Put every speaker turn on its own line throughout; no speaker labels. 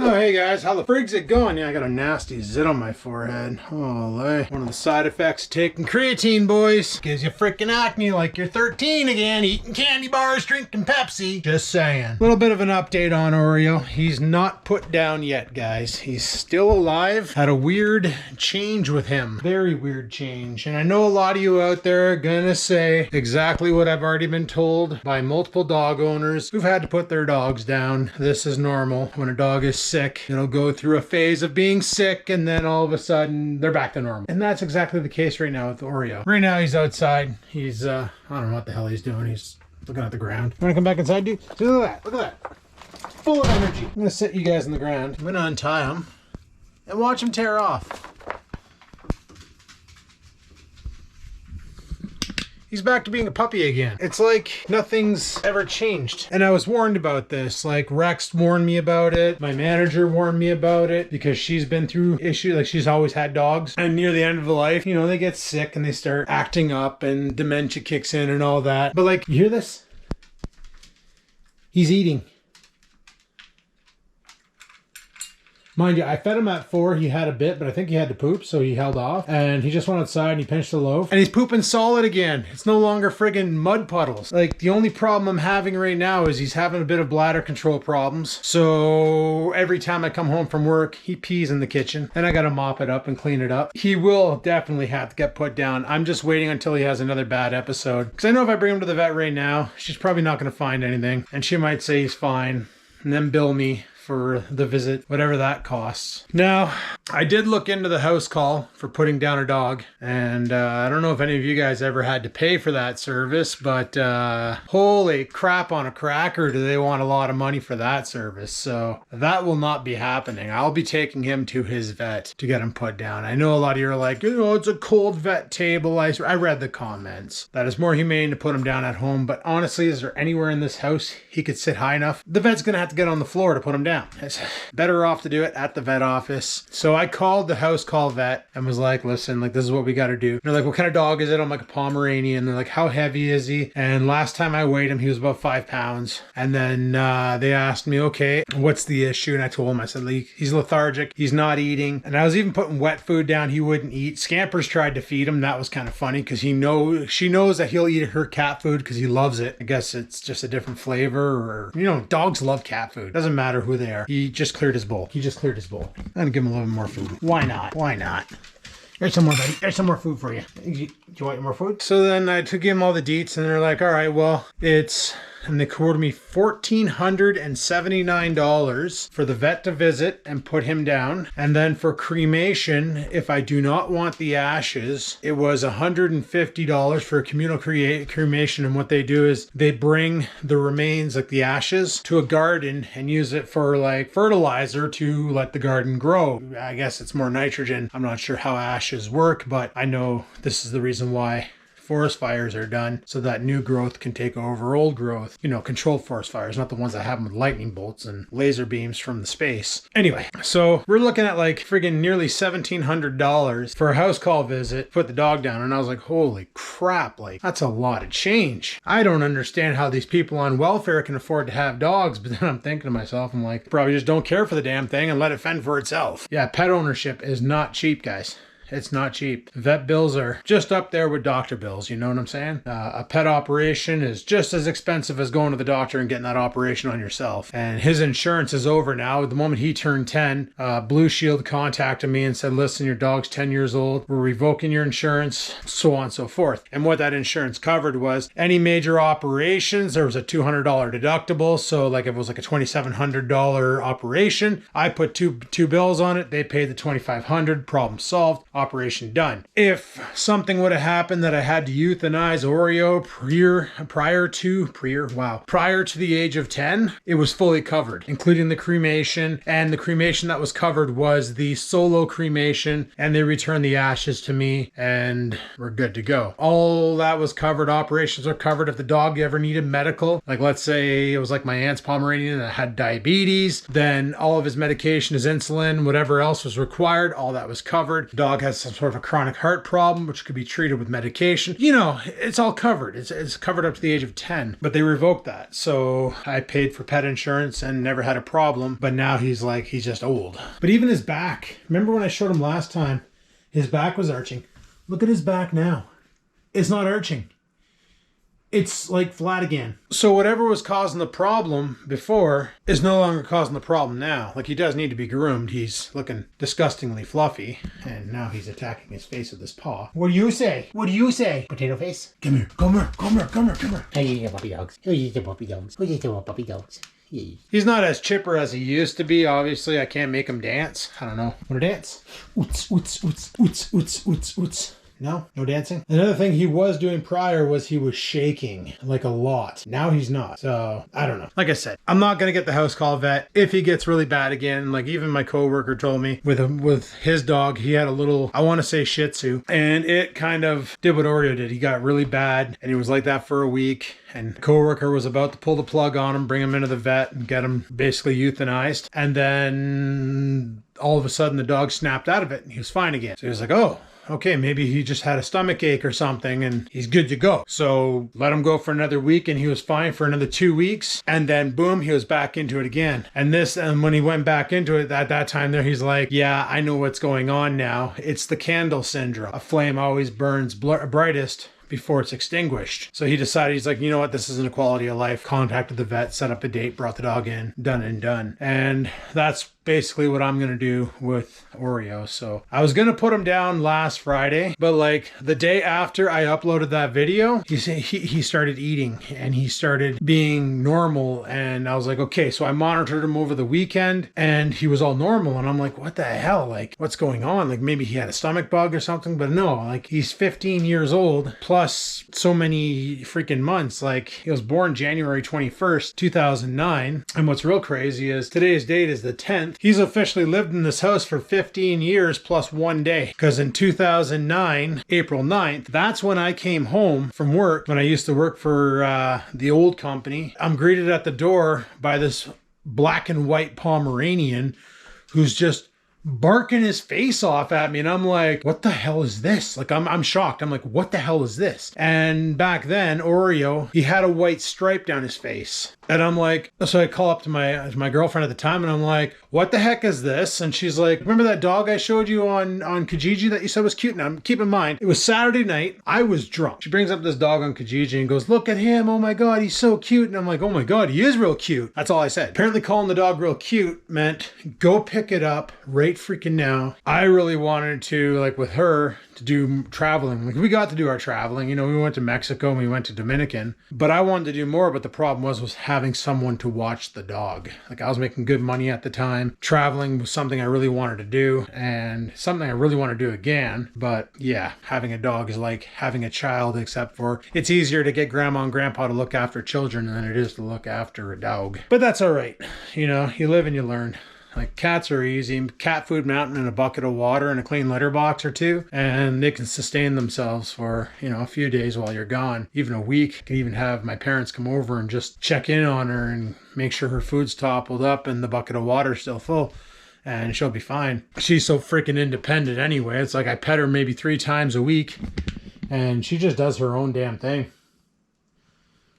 Oh, hey guys, how the frig's it going? Yeah, I got a nasty zit on my forehead. Holy. One of the side effects of taking creatine, boys. Gives you freaking acne like you're 13 again, eating candy bars, drinking Pepsi. Just saying. Little bit of an update on Oreo. He's not put down yet, guys. He's still alive. Had a weird change with him. Very weird change. And I know a lot of you out there are gonna say exactly what I've already been told by multiple dog owners who've had to put their dogs down. This is normal. When a dog is sick, it'll go through a phase of being sick and then all of a sudden they're back to normal. And that's exactly the case right now with Oreo. Right now he's outside. He's, I don't know what the hell he's doing. He's looking at the ground. You wanna come back inside, dude? Look at that, look at that. Full of energy. I'm gonna sit you guys on the ground. I'm gonna untie him and watch him tear off. He's back to being a puppy again. It's like nothing's ever changed. And I was warned about this. Like Rex warned me about it. My manager warned me about it because she's been through issues. Like she's always had dogs. And near the end of the life, you know, they get sick and they start acting up and dementia kicks in and all that. But like, you hear this? He's eating. Mind you, I fed him at 4. He had a bit, but I think he had to poop, so he held off. And he just went outside and he pinched a loaf. And he's pooping solid again. It's no longer friggin' mud puddles. Like, the only problem I'm having right now is he's having a bit of bladder control problems. So every time I come home from work, he pees in the kitchen. And I gotta mop it up and clean it up. He will definitely have to get put down. I'm just waiting until he has another bad episode. Because I know if I bring him to the vet right now, she's probably not gonna find anything. And she might say he's fine. And then bill me for the visit, whatever that costs. Now, I did look into the house call for putting down a dog, and I don't know if any of you guys ever had to pay for that service, but holy crap on a cracker, do they want a lot of money for that service. So that will not be happening. I'll be taking him to his vet to get him put down. I know a lot of you are like, you know, it's a cold vet table. I read the comments. That is more humane to put him down at home, but honestly, is there anywhere in this house he could sit high enough? The vet's gonna have to get on the floor to put him down. It's better off to do it at the vet office. So I called the house call vet and was like, listen, like this is what we got to do. And they're like, what kind of dog is it? I'm like, a Pomeranian. They're like, how heavy is he? And last time I weighed him, he was about 5 pounds. And then they asked me, okay, what's the issue? And I told him, I said, like, he's lethargic. He's not eating. And I was even putting wet food down. He wouldn't eat. Scampers tried to feed him. That was kind of funny because she knows that he'll eat her cat food because he loves it. I guess it's just a different flavor, or, you know, dogs love cat food. Doesn't matter who they are. He just cleared his bowl. I'm gonna give him a little more food. Why not? Why not? There's some more, buddy. There's some more food for you. Do you want more food? So then I took him all the deets and they're like, all right, well, and they quoted me $1,479 for the vet to visit and put him down. And then for cremation, if I do not want the ashes, it was $150 for a communal cremation. And what they do is they bring the remains, like the ashes, to a garden and use it for like fertilizer to let the garden grow. I guess it's more nitrogen. I'm not sure how ashes work, but I know this is the reason why forest fires are done, so that new growth can take over old growth. You know, controlled forest fires, not the ones that happen with lightning bolts and laser beams from the space. Anyway, so we're looking at like friggin' nearly $1,700 for a house call visit, put the dog down, and I was like, holy crap, like that's a lot of change. I don't understand how these people on welfare can afford to have dogs, but then I'm thinking to myself, I'm like, probably just don't care for the damn thing and let it fend for itself. Yeah, pet ownership is not cheap, guys. It's not cheap. Vet bills are just up there with doctor bills, you know what I'm saying? A pet operation is just as expensive as going to the doctor and getting that operation on yourself. And his insurance is over now. The moment he turned 10, Blue Shield contacted me and said, listen, your dog's 10 years old. We're revoking your insurance, so on and so forth. And what that insurance covered was any major operations. There was a $200 deductible. So like if it was like a $2,700 operation, I put two bills on it. They paid the $2,500, problem solved. Operation done. If something would have happened that I had to euthanize Oreo prior to the age of 10, it was fully covered, including the cremation. And the cremation that was covered was the solo cremation, and they returned the ashes to me and we're good to go. All that was covered. Operations are covered. If the dog ever needed medical, like let's say it was like my aunt's Pomeranian that had diabetes, then all of his medication, his insulin, whatever else was required, all that was covered. The dog had has some sort of a chronic heart problem, which could be treated with medication. You know, it's all covered. It's covered up to the age of 10, but they revoked that. So I paid for pet insurance and never had a problem. But now he's just old. But even his back, remember when I showed him last time, his back was arching. Look at his back now. It's not arching. It's like flat again. So whatever was causing the problem before is no longer causing the problem now. Like, he does need to be groomed. He's looking disgustingly fluffy. And now he's attacking his face with his paw. What do you say? What do you say? Potato face? Come here. Come here. Come here. Come here. Come here.
I eat the puppy dogs. Who eats the puppy dogs? Who eats the puppy dogs?
He's not as chipper as he used to be. Obviously, I can't make him dance. I don't know. Want to dance? Oots, oots, oots, oots, oots, oots, oots. No dancing. Another thing he was doing prior was he was shaking like a lot. Now he's not. So I don't know. Like I said, I'm not gonna get the house call vet if he gets really bad again. Like, even my coworker told me with his dog, he had a little, I want to say Shih Tzu, and it kind of did what Oreo did. He got really bad, and he was like that for a week. And the coworker was about to pull the plug on him, bring him into the vet, and get him basically euthanized. And then all of a sudden, the dog snapped out of it, and he was fine again. So he was like, oh, okay, maybe he just had a stomach ache or something and he's good to go. So let him go for another week, and he was fine for another 2 weeks. And then boom, he was back into it again. And when he went back into it at that time there, he's like, yeah, I know what's going on now. It's the candle syndrome. A flame always burns brightest before it's extinguished. So he decided, he's like, you know what, this isn't a quality of life. Contacted the vet, set up a date, brought the dog in, done and done. And that's basically what I'm gonna do with Oreo. So I was gonna put him down last Friday, but like the day after I uploaded that video, he started eating and he started being normal. And I was like, okay, so I monitored him over the weekend and he was all normal. And I'm like, what the hell? Like, what's going on? Like, maybe he had a stomach bug or something, but no, like, he's 15 years old plus so many freaking months. Like, he was born January 21st, 2009. And what's real crazy is today's date is the 10th. He's officially lived in this house for 15 years plus 1 day. Because in 2009, April 9th, that's when I came home from work, when I used to work for the old company. I'm greeted at the door by this black and white Pomeranian who's just barking his face off at me, and I'm like, what the hell is this? Like, I'm shocked. I'm like, what the hell is this? And back then, Oreo, he had a white stripe down his face. And I'm like, so I call up to my girlfriend at the time, and I'm like, what the heck is this? And she's like, remember that dog I showed you on Kijiji that you said was cute? Now, keep in mind, it was Saturday night. I was drunk. She brings up this dog on Kijiji and goes, look at him. Oh my God, he's so cute. And I'm like, oh my God, he is real cute. That's all I said. Apparently calling the dog real cute meant go pick it up right freaking now. I really wanted to, like, with her, to do traveling. Like, we got to do our traveling. You know, we went to Mexico and we went to Dominican, but I wanted to do more. But the problem was having someone to watch the dog. Like, I was making good money at the time. Traveling was something I really wanted to do and something I really want to do again. But yeah, having a dog is like having a child, except for it's easier to get grandma and grandpa to look after children than it is to look after a dog. But that's all right. You know, you live and you learn. Like, cats are easy. Cat food mountain and a bucket of water and a clean litter box or two, and they can sustain themselves for, you know, a few days while you're gone. Even a week. I can even have my parents come over and just check in on her and make sure her food's toppled up and the bucket of water's still full, and she'll be fine. She's so freaking independent anyway. It's like I pet her maybe 3 times a week, and she just does her own damn thing.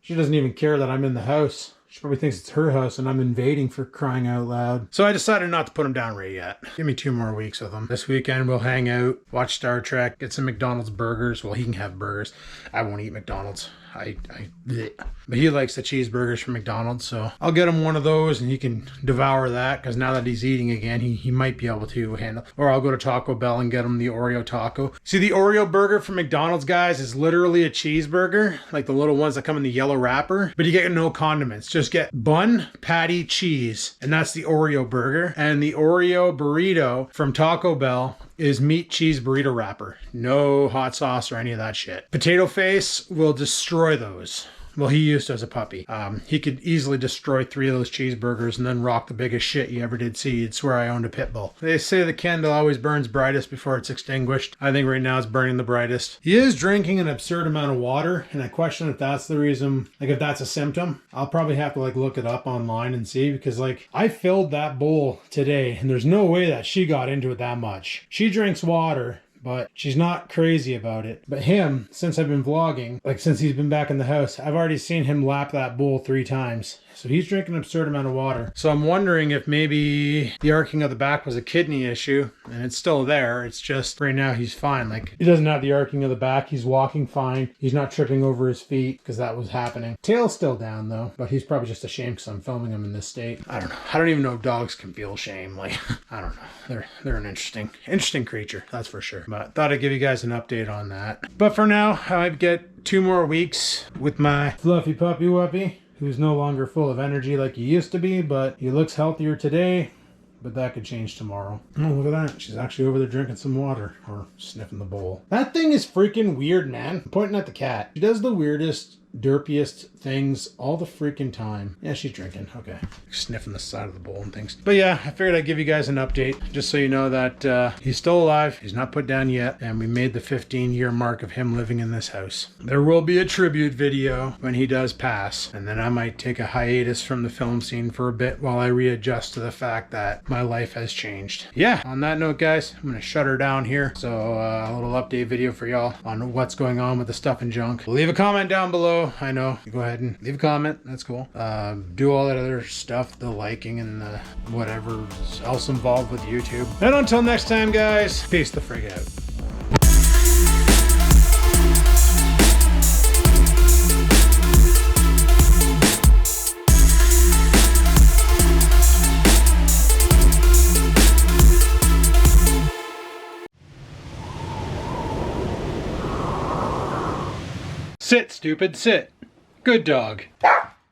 She doesn't even care that I'm in the house. She probably thinks it's her house and I'm invading, for crying out loud. So I decided not to put him down right yet. Give me 2 more weeks with him. This weekend we'll hang out, watch Star Trek, get some McDonald's burgers. Well, he can have burgers. I won't eat McDonald's. But he likes the cheeseburgers from McDonald's, so I'll get him one of those and he can devour that, because now that he's eating again, he might be able to handle. Or I'll go to Taco Bell and get him the Oreo taco. See, the Oreo burger from McDonald's, guys, is literally a cheeseburger, like the little ones that come in the yellow wrapper, but you get no condiments. Just get bun, patty, cheese, and that's the Oreo burger. And the Oreo burrito from Taco Bell is meat cheese burrito wrapper. No hot sauce or any of that shit. Potato Face will destroy those. Well, he used to as a puppy. He could easily destroy 3 of those cheeseburgers and then rock the biggest shit you ever did see. You'd swear I owned a pit bull. They say the candle always burns brightest before it's extinguished. I think right now it's burning the brightest. He is drinking an absurd amount of water, and I question if that's the reason, like if that's a symptom. I'll probably have to like look it up online and see, because like I filled that bowl today and there's no way that she got into it that much. She drinks water, but she's not crazy about it. But him, since I've been vlogging, like since he's been back in the house, I've already seen him lap that bowl 3 times. So he's drinking an absurd amount of water. So I'm wondering if maybe the arcing of the back was a kidney issue, and it's still there. It's just right now he's fine. Like, he doesn't have the arcing of the back. He's walking fine. He's not tripping over his feet because that was happening. Tail's still down though, but he's probably just ashamed because I'm filming him in this state. I don't know. I don't even know if dogs can feel shame. Like, I don't know. They're an interesting creature, that's for sure. But thought I'd give you guys an update on that. But for now, I get 2 more weeks with my fluffy puppy wuppy, who's no longer full of energy like he used to be, but he looks healthier today, but that could change tomorrow. Oh, look at that. She's actually over there drinking some water, or sniffing the bowl. That thing is freaking weird, man. I'm pointing at the cat. She does the weirdest, derpiest things all the freaking time. Yeah, she's drinking. Okay. Sniffing the side of the bowl and things. But yeah, I figured I'd give you guys an update just so you know that he's still alive. He's not put down yet. And we made the 15-year mark of him living in this house. There will be a tribute video when he does pass. And then I might take a hiatus from the film scene for a bit while I readjust to the fact that my life has changed. Yeah, on that note, guys, I'm going to shut her down here. So a little update video for y'all on what's going on with the stuff and junk. Leave a comment down below. I know. Go ahead and leave a comment. That's cool. Do all that other stuff, the liking and the whatever else involved with YouTube. And until next time, guys, peace the frig out. Sit, stupid, sit. Good dog.